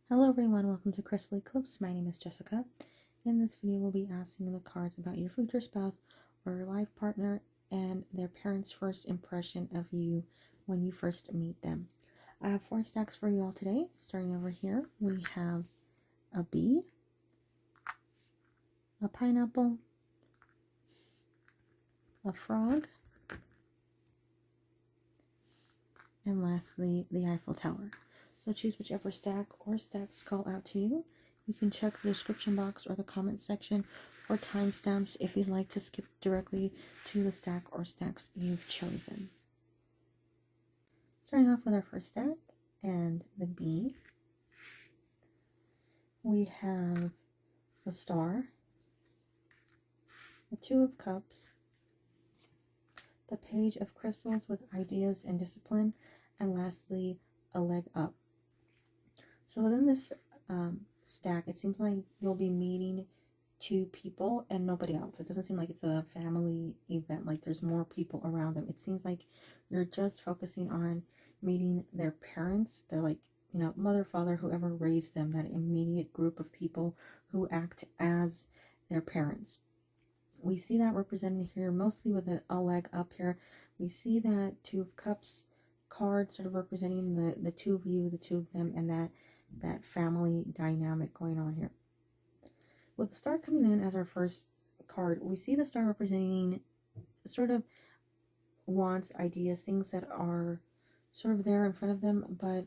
Hello everyone, welcome to Crystal Eclipse. My name is Jessica. In this video, we'll be asking the cards about your future spouse or your life partner and their parents' first impression of you when you first meet them. I have 4 stacks for you all today. Starting over here, we have a bee, a pineapple, a frog, and lastly, the Eiffel Tower. So choose whichever stack or stacks call out to you. You can check the description box or the comment section for timestamps if you'd like to skip directly to the stack or stacks you've chosen. Starting off with our first stack and the bee, we have the star, the 2 of cups, the page of crystals with ideas and discipline, and lastly, a leg up. So within this stack, it seems like you'll be meeting 2 people and nobody else. It doesn't seem like it's a family event, like there's more people around them. It seems like you're just focusing on meeting their parents. They're like, mother, father, whoever raised them, that immediate group of people who act as their parents. We see that represented here mostly with a leg up here. We see that 2 of cups card sort of representing the 2 of you, the 2 of them, and that family dynamic going on here. With the star coming in as our first card, we see the star representing sort of wants, ideas, things that are sort of there in front of them, but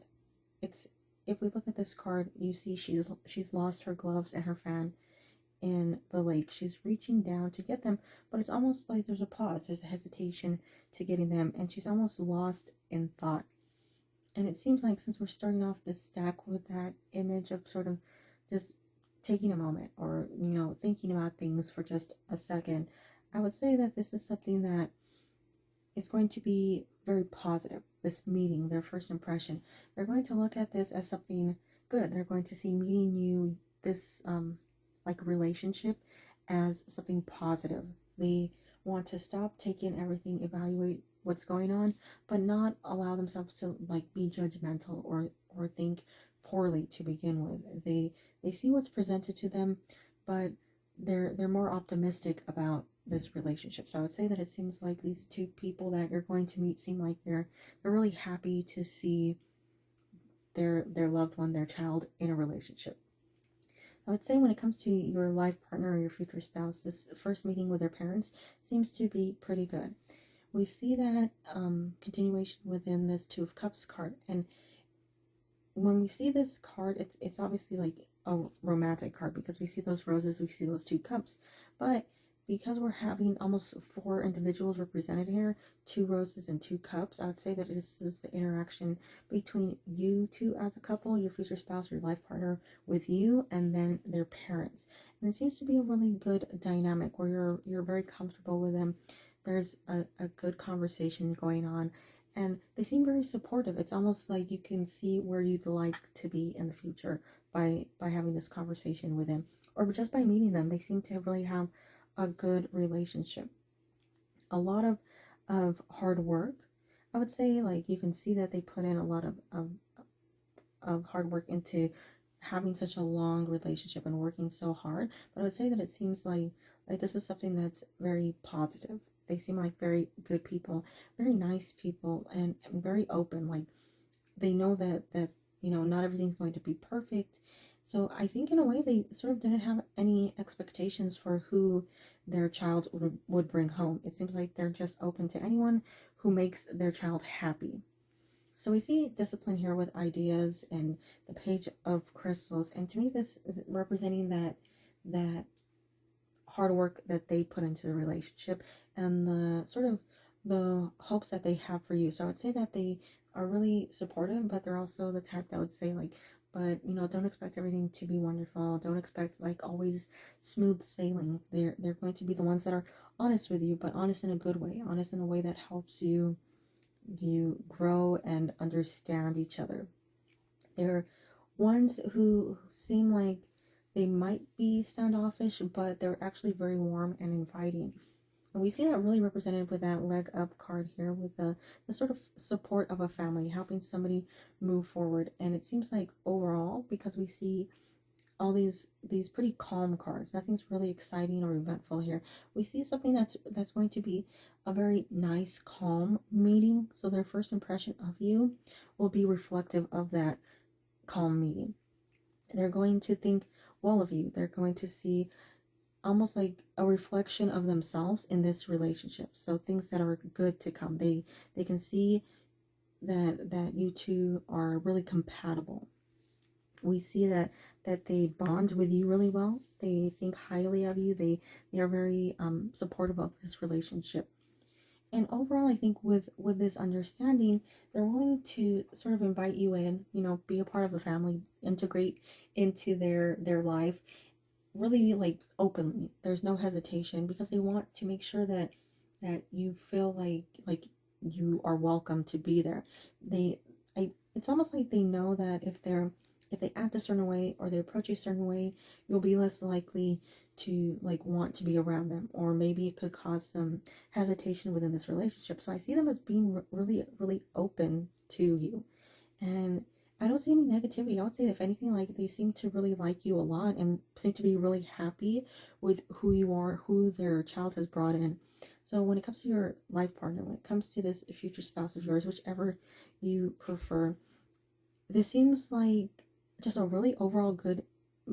it's, if we look at this card, you see she's lost her gloves and her fan in the lake. She's reaching down to get them, but it's almost like there's a pause, there's a hesitation to getting them, and she's almost lost in thought. And it seems like since we're starting off this stack with that image of sort of just taking a moment or, thinking about things for just a second, I would say that this is something that is going to be very positive. This meeting, their first impression, they're going to look at this as something good. They're going to see meeting you, this like relationship, as something positive. They want to stop, take in everything, evaluate what's going on, but not allow themselves to like be judgmental or think poorly to begin with. They see what's presented to them, but they're more optimistic about this relationship. So I would say that it seems like these 2 people that you're going to meet seem like they're really happy to see their loved one, their child, in a relationship. I would say when it comes to your life partner or your future spouse, this first meeting with their parents seems to be pretty good. We see that continuation within this 2 of Cups card. And when we see this card, it's obviously like a romantic card because we see those roses, we see those 2 cups. But because we're having almost 4 individuals represented here, 2 roses and 2 cups, I would say that this is the interaction between you 2 as a couple, your future spouse, your life partner, with you, and then their parents. And it seems to be a really good dynamic where you're very comfortable with them. There's a good conversation going on, and they seem very supportive. It's almost like you can see where you'd like to be in the future by having this conversation with them, or just by meeting them. They seem to really have a good relationship. A lot of hard work. I would say, like, you can see that they put in a lot of hard work into having such a long relationship and working so hard. But I would say that it seems like this is something that's very positive. They seem like very good people, very nice people, and very open. Like, they know that not everything's going to be perfect. So I think in a way they sort of didn't have any expectations for who their child would bring home. It seems like they're just open to anyone who makes their child happy. So we see discipline here with ideas and the page of crystals, and to me this is representing that hard work that they put into the relationship and the sort of the hopes that they have for you. So I would say that they are really supportive, but they're also the type that would say like, but don't expect everything to be wonderful. Don't expect like always smooth sailing. They're going to be the ones that are honest with you, but honest in a good way, honest in a way that helps you grow and understand each other. They're ones who seem like they might be standoffish, but they're actually very warm and inviting. And we see that really represented with that leg up card here, with the sort of support of a family, helping somebody move forward. And it seems like overall, because we see all these pretty calm cards, nothing's really exciting or eventful here. We see something that's going to be a very nice, calm meeting. So their first impression of you will be reflective of that calm meeting. They're going to think well of you. They're going to see almost like a reflection of themselves in this relationship. So things that are good to come. They can see that you two are really compatible. We see that they bond with you really well. They think highly of you. They are very supportive of this relationship. And overall, I think with this understanding, they're willing to sort of invite you in, you know, be a part of the family, integrate into their life, really like openly. There's no hesitation, because they want to make sure that you feel like you are welcome to be there. It's almost like they know that if they act a certain way or they approach you a certain way, you'll be less likely to like want to be around them, or maybe it could cause some hesitation within this relationship. So I see them as being really open to you, and I don't see any negativity. I would say, if anything, like they seem to really like you a lot and seem to be really happy with who you are, who their child has brought in. So when it comes to your life partner, when it comes to this future spouse of yours, whichever you prefer, this seems like just a really overall good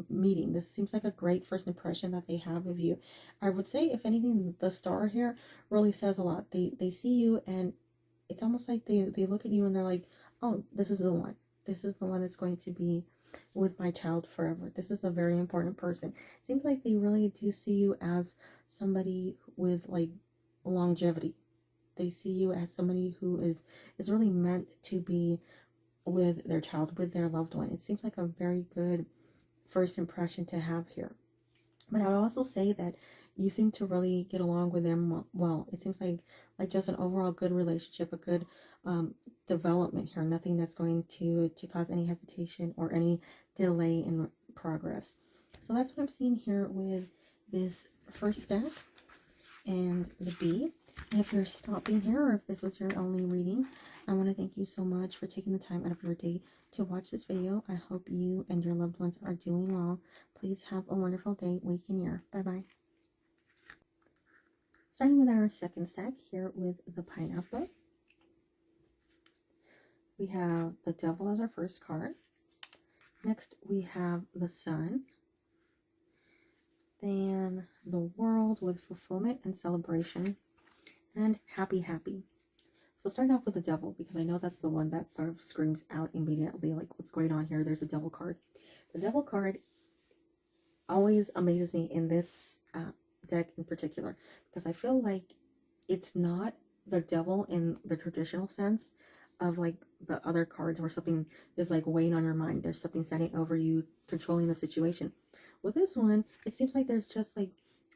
meeting. This seems like a great first impression that they have of you. I would say, if anything, the star here really says a lot. They see you, and it's almost like they look at you and they're like, oh, this is the one. This is the one that's going to be with my child forever. This is a very important person. It seems like they really do see you as somebody with like longevity. They see you as somebody who is really meant to be with their child, with their loved one. It seems like a very good first impression to have here. But I would also say that you seem to really get along with them well. It seems like just an overall good relationship, a good development here. Nothing that's going to cause any hesitation or any delay in progress. So that's what I'm seeing here with this first stack and the B. And if you're stopping here, or if this was your only reading, I want to thank you so much for taking the time out of your day to watch this video. I hope you and your loved ones are doing well. Please have a wonderful day, week, and year. Bye-bye. Starting with our second stack here with the pineapple. We have the devil as our first card. Next, we have the sun. Then the world with fulfillment and celebration. And happy. So starting off with the devil, because I know that's the one that sort of screams out immediately, like what's going on here. There's a devil card. The devil card always amazes me in this deck in particular, because I feel like it's not the devil in the traditional sense of like the other cards where something is like weighing on your mind. There's something standing over you, controlling the situation. With this one, it seems like there's just like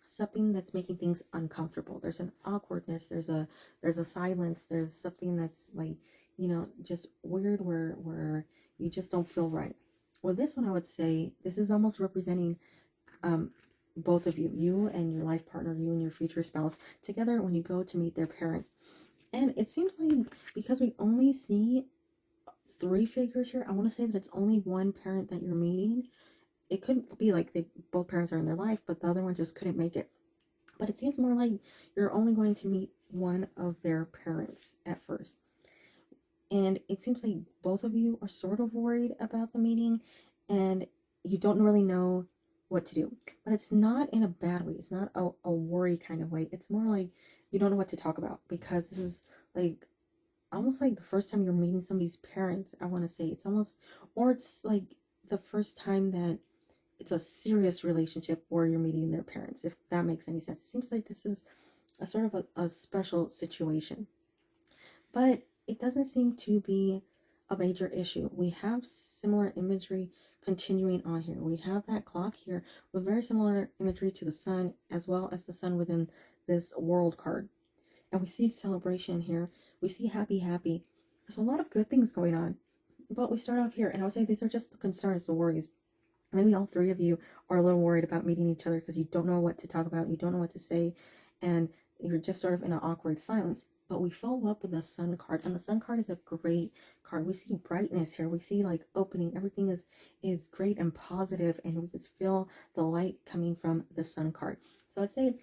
something that's making things uncomfortable. There's an awkwardness, there's a silence, there's something that's like, you know, just weird, where you just don't feel right. With this one, I would say this is almost representing both of you and your life partner, you and your future spouse together when you go to meet their parents. And it seems like, because we only see 3 figures here, I want to say that it's only one parent that you're meeting. It could be like both parents are in their life, but the other one just couldn't make it. But it seems more like you're only going to meet one of their parents at first. And it seems like both of you are sort of worried about the meeting, and you don't really know what to do. But it's not in a bad way. It's not a worry kind of way. It's more like you don't know what to talk about, because this is like almost like the first time you're meeting somebody's parents, I want to say. It's almost, or it's like the first time that it's a serious relationship where you're meeting their parents, if that makes any sense. It seems like this is a sort of a special situation, but it doesn't seem to be a major issue. We have similar imagery continuing on here. We have that clock here with very similar imagery to the sun, as well as the sun within this world card. And we see celebration here. We see happy. There's a lot of good things going on. But we start off here, and I would say these are just the concerns, the worries. Maybe all 3 of you are a little worried about meeting each other because you don't know what to talk about, you don't know what to say, and you're just sort of in an awkward silence. But we follow up with the Sun card, and the Sun card is a great card. We see brightness here. We see like opening. Everything is great and positive, and we just feel the light coming from the Sun card. So I'd say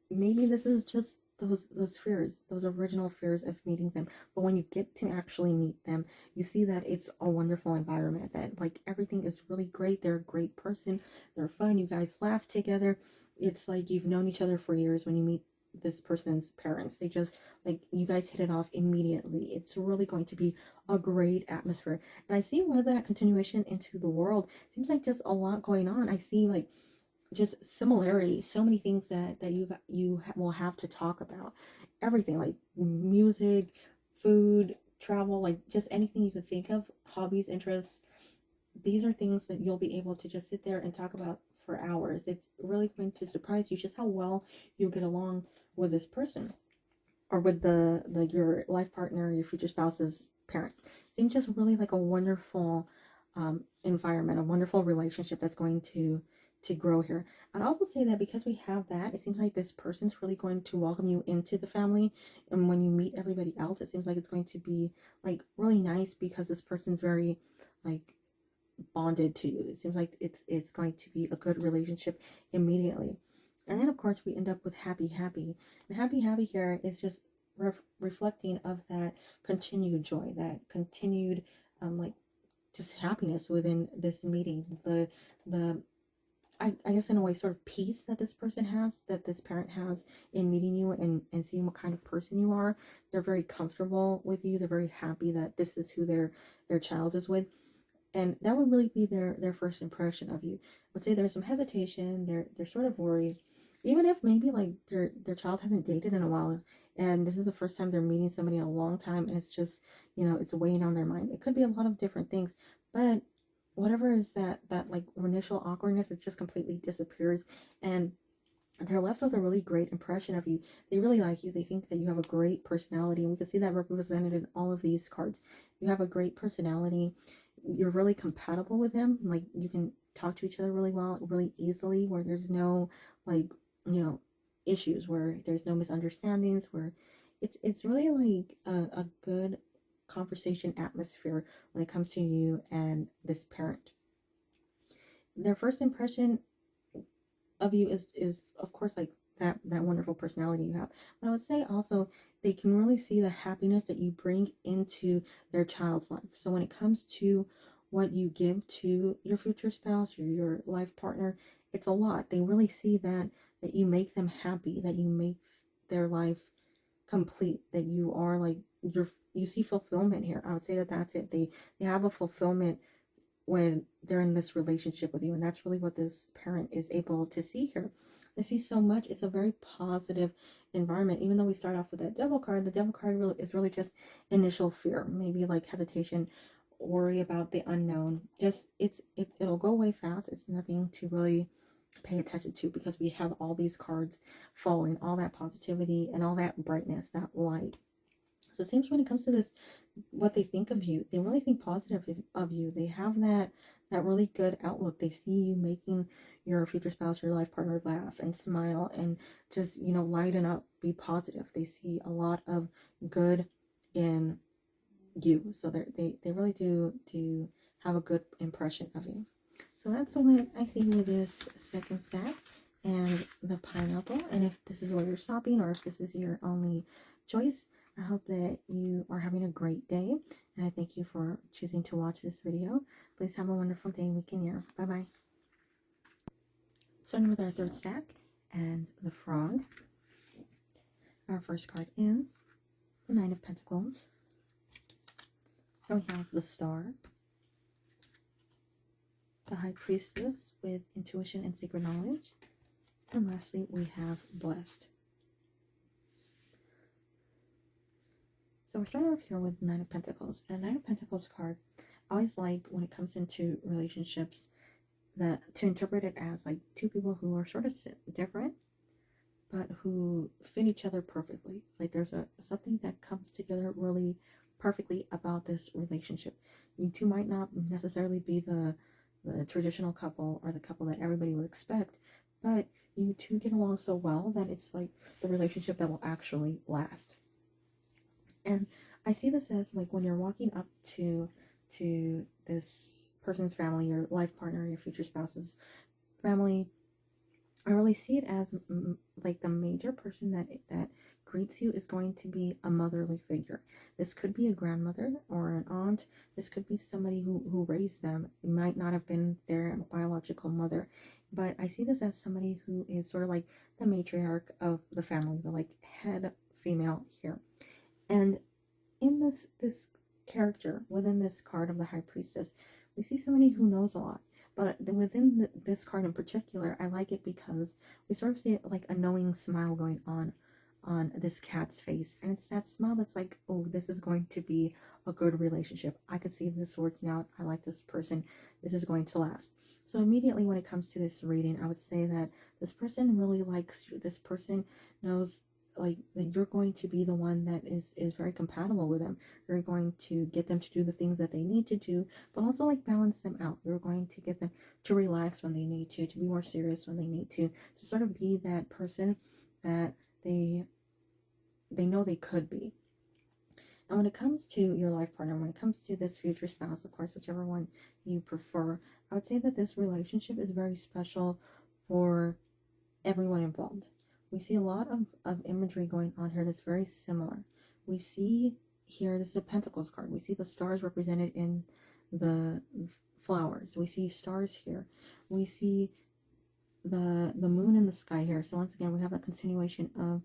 maybe this is just those fears, those original fears of meeting them. But when you get to actually meet them, you see that it's a wonderful environment, that like everything is really great. They're a great person. They're fun. You guys laugh together. It's like you've known each other for years when you meet this person's parents. They just like, you guys hit it off immediately. It's really going to be a great atmosphere. And I see with that continuation into the world, seems like just a lot going on. I see like just similarities, so many things that will have to talk about. Everything like music, food, travel, like just anything you could think of, hobbies, interests. These are things that you'll be able to just sit there and talk about for hours. It's really going to surprise you just how well you'll get along with this person, or with your life partner, your future spouse's parent. It seems just really like a wonderful environment, a wonderful relationship that's going to grow here. I'd also say that because we have that, it seems like this person's really going to welcome you into the family, and when you meet everybody else, it seems like it's going to be like really nice, because this person's very like bonded to you. It seems like it's going to be a good relationship immediately. And then of course we end up with happy and happy here is just reflecting of that continued joy, that continued like just happiness within this meeting, the I guess in a way sort of peace that this person has, that this parent has in meeting you and seeing what kind of person you are. They're very comfortable with you. They're very happy that this is who their child is with. And that would really be their first impression of you. I would say there's some hesitation, they're sort of worried. Even if maybe like their child hasn't dated in a while, and this is the first time they're meeting somebody in a long time, and it's just, it's weighing on their mind. It could be a lot of different things, but whatever is that like initial awkwardness, it just completely disappears, and they're left with a really great impression of you. They really like you. They think that you have a great personality, and we can see that represented in all of these cards. You have a great personality. You're really compatible with them. Like you can talk to each other really well, really easily, where there's no like, issues, where there's no misunderstandings, where it's really like a good conversation atmosphere when it comes to you and this parent. Their first impression of you is of course like that wonderful personality you have, but I would say also they can really see the happiness that you bring into their child's life. So when it comes to what you give to your future spouse or your life partner, it's a lot. They really see that you make them happy, that you make their life complete, that you are like you see fulfillment here. I would say that that's it. They have a fulfillment when they're in this relationship with you, and that's really what this parent is able to see here. I see so much. It's a very positive environment. Even though we start off with that devil card, the devil card is really just initial fear, maybe like hesitation, worry about the unknown. Just it'll go away fast. It's nothing to really pay attention to, because we have all these cards following all that positivity and all that brightness, that light. So it seems when it comes to this, what they think of you, they really think positive of you. They have that really good outlook. They see you making your future spouse, your life partner laugh and smile and just, lighten up, be positive. They see a lot of good in you. So they really do have a good impression of you. So that's what I see with this second stack and the pineapple. And if this is where you're stopping, or if this is your only choice, I hope that you are having a great day, and I thank you for choosing to watch this video. Please have a wonderful day and week and year. Bye bye. Starting with our third stack and the frog. Our first card is the Nine of Pentacles. Then we have the Star, the High Priestess with intuition and sacred knowledge, and lastly we have Blessed. So we're starting off here with the Nine of Pentacles. And the Nine of Pentacles card, I always like when it comes into relationships to interpret it as like two people who are sort of different, but who fit each other perfectly. Like there's something that comes together really perfectly about this relationship. You two might not necessarily be the traditional couple or the couple that everybody would expect, but you two get along so well that it's like the relationship that will actually last. And I see this as like when you're walking up to this person's family, your life partner, your future spouse's family, I really see it as like the major person that greets you is going to be a motherly figure. This could be a grandmother or an aunt. This could be somebody who raised them. It might not have been their biological mother, but I see this as somebody who is sort of like the matriarch of the family, the like head female here. And in this character within this card of the High Priestess, we see somebody who knows a lot. But within this card in particular, I like it because we sort of see like a knowing smile going on this cat's face, and it's that smile that's like, oh, this is going to be a good relationship. I could see this working out. I like this person. This is going to last. So immediately when it comes to this reading, I would say that this person really likes you. This person knows like that you're going to be the one that is very compatible with them. You're going to get them to do the things that they need to do, but also like balance them out. You're going to get them to relax when they need to be more serious when they need to sort of be that person that they know they could be. And when it comes to your life partner, when it comes to this future spouse, of course, whichever one you prefer, I would say that this relationship is very special for everyone involved. We see a lot of imagery going on here that's very similar. We see here, this is a Pentacles card. We see the stars represented in the flowers. We see stars here. We see the moon in the sky here. So once again, we have a continuation of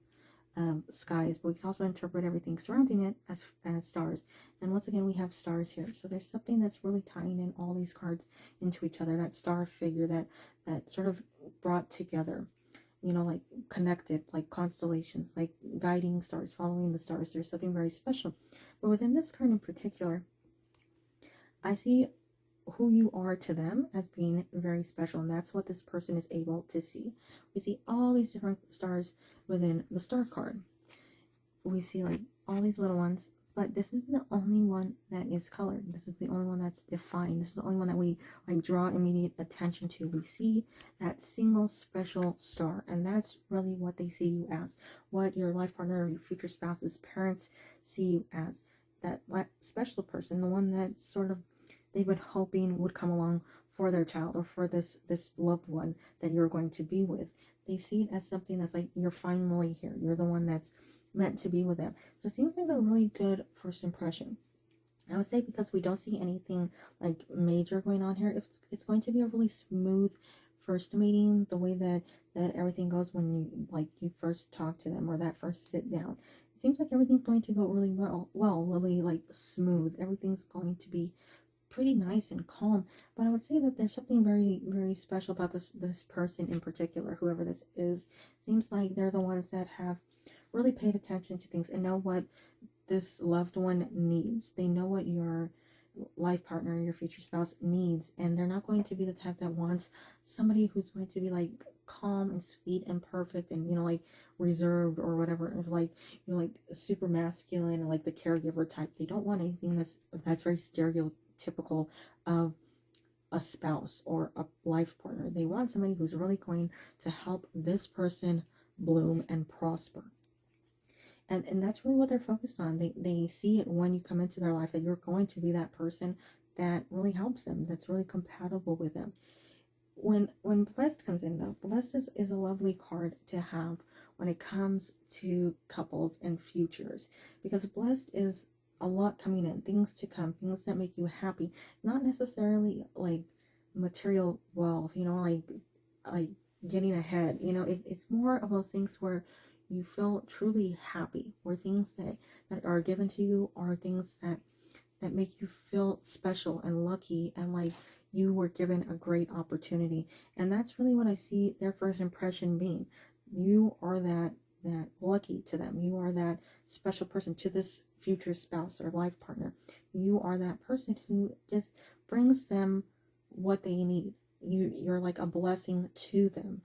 skies, but we can also interpret everything surrounding it as stars. And once again, we have stars here. So there's something that's really tying in all these cards into each other. That star figure that sort of brought together, you know, like connected, like constellations, like guiding stars, following the stars. There's something very special. But within this card in particular, I see who you are to them as being very special, and that's what this person is able to see. We see all these different stars within the star card. We see like all these little ones, but this is the only one that is colored. This is the only one that's defined. This is the only one that we like draw immediate attention to. We see that single special star, and that's really what they see you as, what your life partner or your future spouse's parents see you as, that special person, the one that sort of they've been hoping would come along for their child or for this loved one that you're going to be with. They see it as something that's like, you're finally here. You're the one that's meant to be with them. So it seems like a really good first impression. I would say because we don't see anything like major going on here, it's going to be a really smooth first meeting, the way that everything goes when you first talk to them or that first sit down. It seems like everything's going to go really well, really like smooth. Everything's going to be pretty nice and calm. But I would say that there's something very, very special about this person in particular, whoever this is. Seems like they're the ones that have really paid attention to things and know what this loved one needs. They know what your life partner, your future spouse needs, and they're not going to be the type that wants somebody who's going to be like calm and sweet and perfect and, you know, like reserved or whatever, like, you know, like super masculine and like the caregiver type. They don't want anything that's very stereotypical of a spouse or a life partner. They want somebody who's really going to help this person bloom and prosper. And that's really what they're focused on. They see it when you come into their life, that you're going to be that person that really helps them, that's really compatible with them. When blessed comes in, though, blessed is a lovely card to have when it comes to couples and futures, because blessed is a lot coming in, things to come, things that make you happy, not necessarily like material wealth, you know, like getting ahead, you know, it's more of those things where you feel truly happy, where things that are given to you are things that make you feel special and lucky and like you were given a great opportunity. And that's really what I see their first impression being. You are that lucky to them. You are that special person to this future spouse or life partner. You are that person who just brings them what they need. You're like a blessing to them.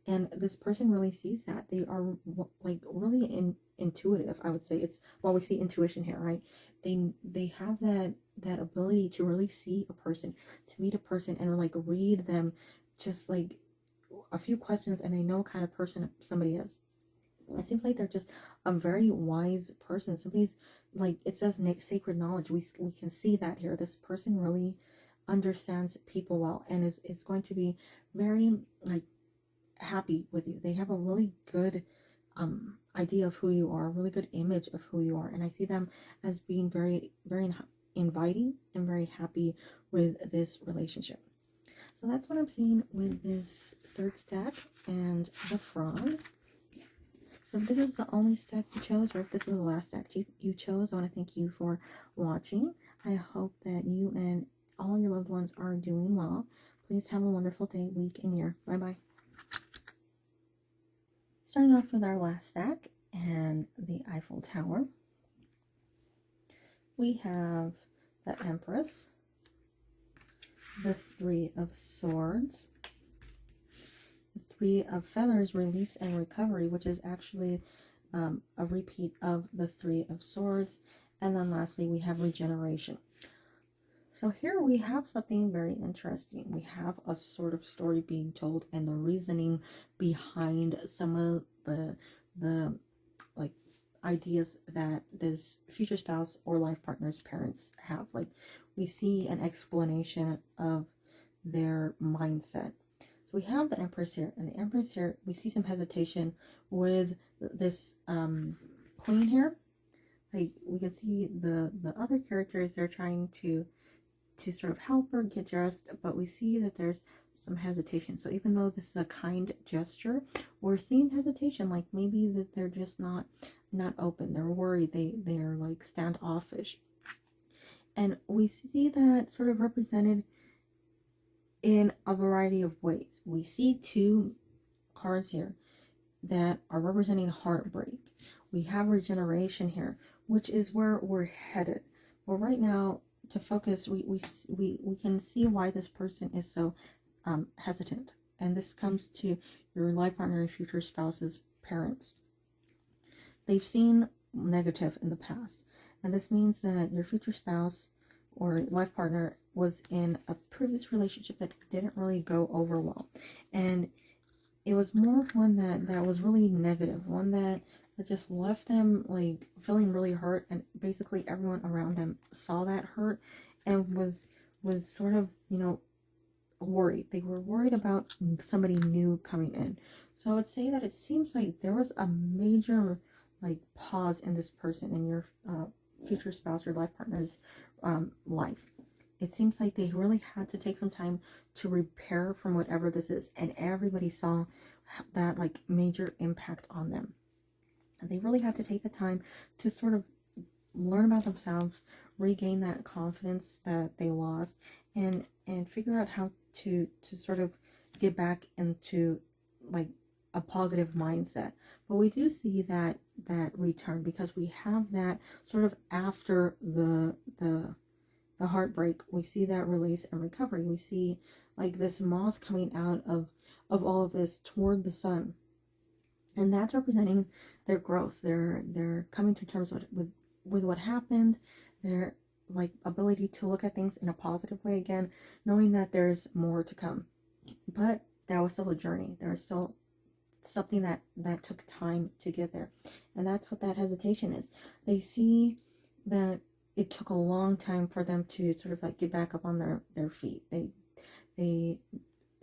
And this person really sees that. They are like really intuitive, I would say. It's, well, we see intuition here, right? They have that ability to really see a person, to meet a person and like read them just like a few questions and they know what kind of person somebody is. It seems like they're just a very wise person. Somebody's like, it says sacred knowledge. We can see that here. This person really understands people well and is going to be very like happy with you. They have a really good idea of who you are, a really good image of who you are, and I see them as being very, very inviting and very happy with this relationship. So that's what I'm seeing with this third stack and the Frog. So if this is the only stack you chose, or if this is the last stack you chose, I want to thank you for watching. I hope that you and all your loved ones are doing well. Please have a wonderful day, week, and year. Bye-bye. Starting off with our last stack and the Eiffel Tower. We have the Empress, the Three of Swords, the Three of Feathers, release and recovery, which is actually a repeat of the Three of Swords, and then lastly we have regeneration. So here we have something very interesting. We have a sort of story being told and the reasoning behind some of the like ideas that this future spouse or life partner's parents have. Like, we see an explanation of their mindset. So we have the Empress here, and the Empress here, we see some hesitation with this Queen here. Like, we can see the other characters, they're trying to sort of help her get dressed, but we see that there's some hesitation. So even though this is a kind gesture, we're seeing hesitation, like maybe that they're just not open, they're worried, they're like standoffish. And we see that sort of represented in a variety of ways. We see two cards here that are representing heartbreak. We have regeneration here, which is where we're headed. Well, right now, to focus, we can see why this person is so hesitant, and this comes to your life partner and future spouse's parents. They've seen negative in the past, and this means that your future spouse or life partner was in a previous relationship that didn't really go over well, and it was more of one that was really negative, one that just left them like feeling really hurt, and basically everyone around them saw that hurt and was sort of, you know, worried. They were worried about somebody new coming in. So I would say that it seems like there was a major like pause in this person, in your future spouse or life partner's life. It seems like they really had to take some time to repair from whatever this is, and everybody saw that like major impact on them. And they really had to take the time to sort of learn about themselves, regain that confidence that they lost, and figure out how to sort of get back into like a positive mindset. But we do see that return, because we have that sort of after the heartbreak, we see that release and recovery. We see like this moth coming out of all of this toward the sun, and that's representing their growth. They're coming to terms with what happened, their like ability to look at things in a positive way again, knowing that there's more to come. But that was still a journey. There was still something that took time to get there, and that's what that hesitation is. They see that it took a long time for them to sort of like get back up on their feet. They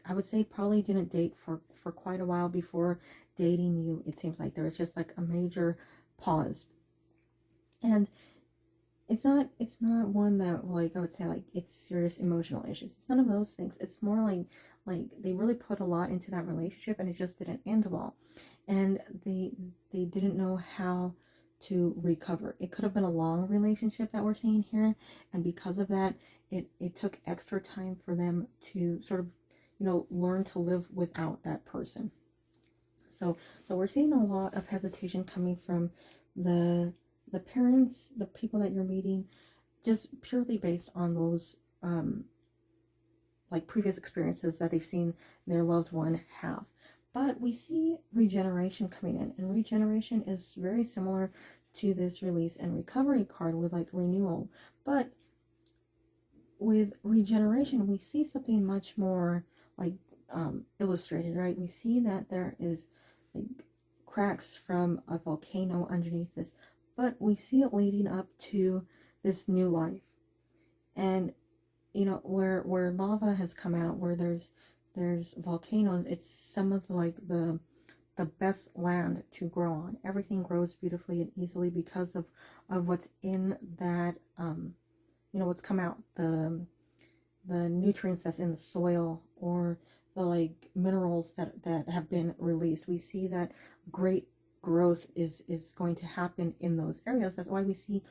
I would say probably didn't date for quite a while before dating you. It seems like there was just like a major pause, and it's not one that, like, I would say like it's serious emotional issues. It's none of those things. It's more like they really put a lot into that relationship, and it just didn't end well, and they didn't know how to recover. It could have been a long relationship that we're seeing here, and because of that, it took extra time for them to sort of, you know, learn to live without that person. So we're seeing a lot of hesitation coming from the parents, the people that you're meeting, just purely based on those like previous experiences that they've seen their loved one have. But we see regeneration coming in, and regeneration is very similar to this release and recovery card with like renewal. But with regeneration, we see something much more like illustrated, right? We see that there is like cracks from a volcano underneath this, but we see it leading up to this new life. And you know, where lava has come out, where there's volcanoes, it's some of the best land to grow on. Everything grows beautifully and easily because of what's in that, you know, what's come out, the nutrients that's in the soil, or the like minerals that have been released. We see that great growth is going to happen in those areas. That's why we see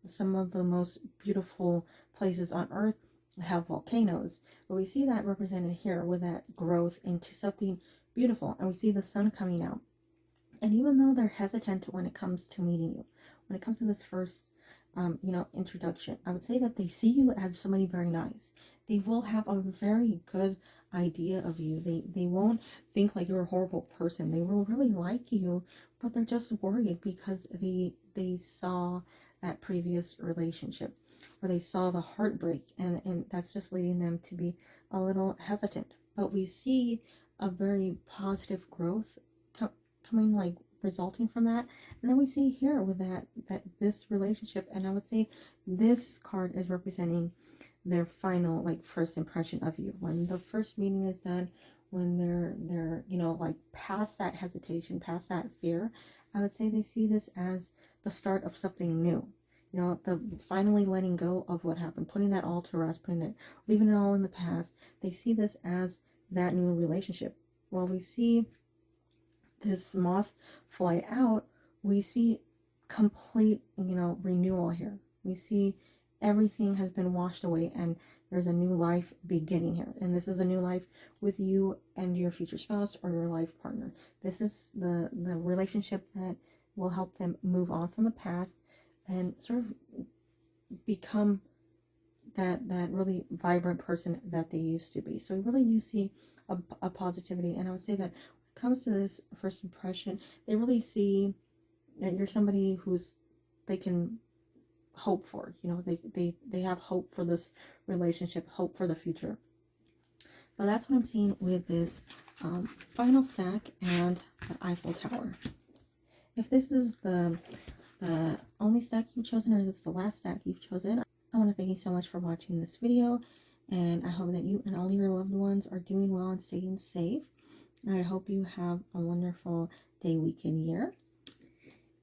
some of the most beautiful places on earth have volcanoes, but we see that represented here with that growth into something beautiful. And we see the sun coming out, and even though they're hesitant when it comes to meeting you, when it comes to this first you know, introduction, I would say that they see you as somebody very nice. They will have a very good idea of you. They won't think like you're a horrible person. They will really like you, but they're just worried because they saw that previous relationship, or they saw the heartbreak, and that's just leading them to be a little hesitant. But we see a very positive growth coming, like resulting from that. And then we see here with that this relationship, and I would say this card is representing their final, like, first impression of you. When the first meeting is done, when they're you know, like, past that hesitation, past that fear, I would say they see this as the start of something new. You know, the finally letting go of what happened, putting that all to rest, leaving it all in the past. They see this as that new relationship. While we see this moth fly out, we see complete, you know, renewal here. We see everything has been washed away, and there's a new life beginning here. And this is a new life with you and your future spouse or your life partner. This is the relationship that will help them move on from the past and sort of become that really vibrant person that they used to be. So we really do see a positivity. And I would say that when it comes to this first impression, they really see that you're somebody who's they can hope for. You know, they have hope for this relationship, hope for the future. But that's what I'm seeing with this final stack and the Eiffel Tower. If this is the only stack you've chosen, or if it's the last stack you've chosen, I want to thank you so much for watching this video, and I hope that you and all your loved ones are doing well and staying safe. And I hope you have a wonderful day, week, and year.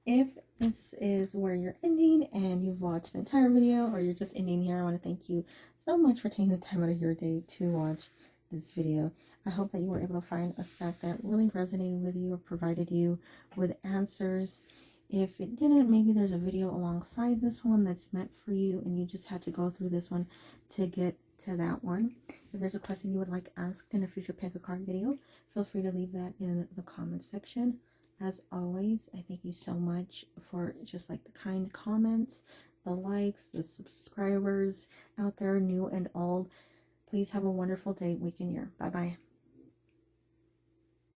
If this is where you're ending and you've watched the entire video, or you're just ending here, I want to thank you so much for taking the time out of your day to watch this video. I hope that you were able to find a stack that really resonated with you or provided you with answers. If it didn't, maybe there's a video alongside this one that's meant for you, and you just had to go through this one to get to that one. If there's a question you would like asked in a future pick a card video, feel free to leave that in the comment section. As always, I thank you so much for just like the kind comments, the likes, the subscribers out there, new and old. Please have a wonderful day, week, and year. Bye-bye.